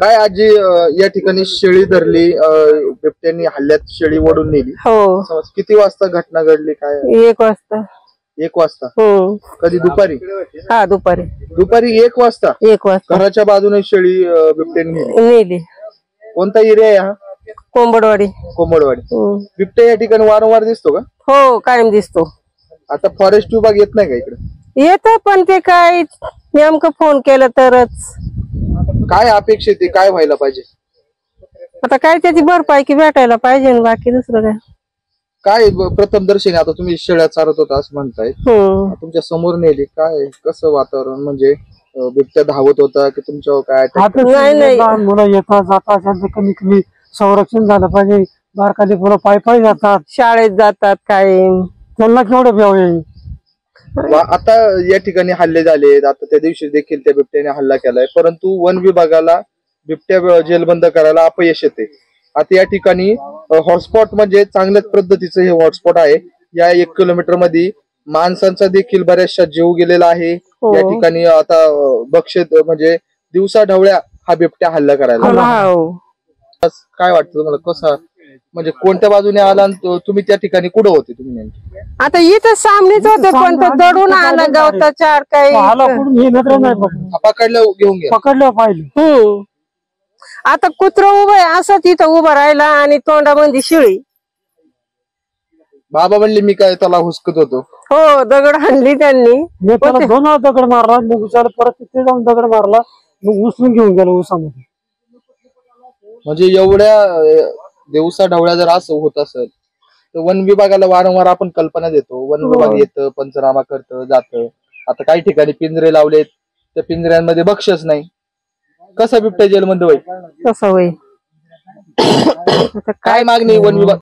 काय आजी या ठिकाणी शेळी धरली, बिबट्यांनी हल्ल्यात शेळी ओढून नेली. हो. समज किती वाजता घटना घडली? काय 1 वाजता. 1 वाजता? कधी दुपारी? हा, दुपारी. दुपारी 1 वाजता? 1 वाजता घराच्या बाजूने शेळी बिबट्यांनी नेली. कोणता एरिया आहे हा? कोंबडवाडी. कोंबडवाडी. बिबट्या या ठिकाणी वारंवार दिसतो का? हो, कायम दिसतो. आता फॉरेस्ट विभाग येत नाही का इकडे? येत, पण ते काय नेमकं फोन केलं तरच. काय अपेक्षित आहे, काय व्हायला पाहिजे? आता काय त्याची भरपाई की भेटायला पाहिजे, बाकी दुसरं काय. काय प्रथमदर्शनी आता तुम्ही शेळ्या चारत होता असं म्हणताय, तुमच्या समोर नेली, काय कसं वातावरण? म्हणजे बिबट्या धावत होता की तुमच्यावर काय? नाही, मुलं येतात जातात, त्यांचं कमी कमी संरक्षण झालं पाहिजे. बारकाली मुलं पायी जातात, शाळेत जातात, काय त्यांना केवढं भ्याव येईल. आता या ठिकाणी हल्ले झाले, आता त्या दिवशी देखील त्या बिबट्याने हल्ला केलाय, परंतु वन विभागाला बिबट्या जेलबंद करायला अपयश येते. आता या ठिकाणी हॉटस्पॉट म्हणजे चांगल्याच पद्धतीचं हे हॉटस्पॉट आहे. या 1 किलोमीटर मध्ये माणसांचा देखील बऱ्याचशा जीव गेलेला आहे. या ठिकाणी आता बक्षीस म्हणजे दिवसा ढवळ्या हा बिबट्या हल्ला करायला. काय वाटतं तुम्हाला, कसं म्हणजे कोणत्या बाजूने आला? तुम्ही त्या ठिकाणी कुठं होते तुम्ही नेमके? आता इथं सामनेच होते, पण तो दडून आला गवताच्या आड. काही पकडलं घेऊन गेला? पकडलं पाहिजे. आता कुत्र उभं आहे असं तिथं उभं राहिला आणि तोंडामध्ये शिळी. बाबा म्हणले मी काय त्याला हुसकत होतो. हो, दगड हाणली त्यांनी. त्याला 2 दगड मारला, मग परत तिथे जाऊन दगड मारला, मग उचलून घेऊन गेलो उसामध्ये. म्हणजे एवढ्या दिवसा ढवळ्या जर असं होत असेल तर वन विभागाला वारंवार आपण कल्पना देतो, वन विभाग येतं, पंचनामा करतं, जातं. आता काही ठिकाणी पिंजरे लावलेत, त्या पिंजऱ्यांमध्ये बक्षच नाही. कसं बिबट्या जेलमध्ये होईल? कसं होईल? काय मागणी वन विभाग?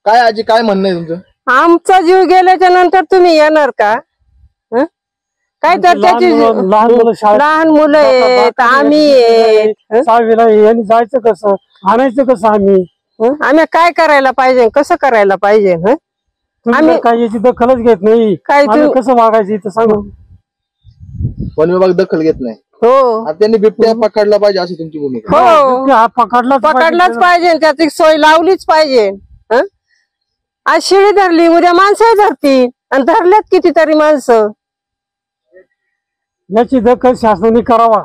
काय आजी काय म्हणणं आहे तुमचं? आमचा जीव गेल्याच्या नंतर तुम्ही येणार का? काय तर त्याची लहान मुलं आहेत, आम्ही आहेत. 6वीला यांनी जायचं कसं, आणायचं कसं? आम्ही काय करायला पाहिजे, कसं करायला पाहिजे? आम्ही काय याची दखलच घेत नाही. काय कसं वागायचं इथं सांगू? वन विभाग दखल घेत नाही. हो, त्यांनी बिबट्या पकडला पाहिजे अशी तुमची भूमिका? हो, पकडलाच पाहिजे, त्याची सोय लावलीच पाहिजे. आज शिळी धरली, उद्या माणसं धरतील, आणि धरल्यात कितीतरी माणसं. याची दखल शासनाने करावा.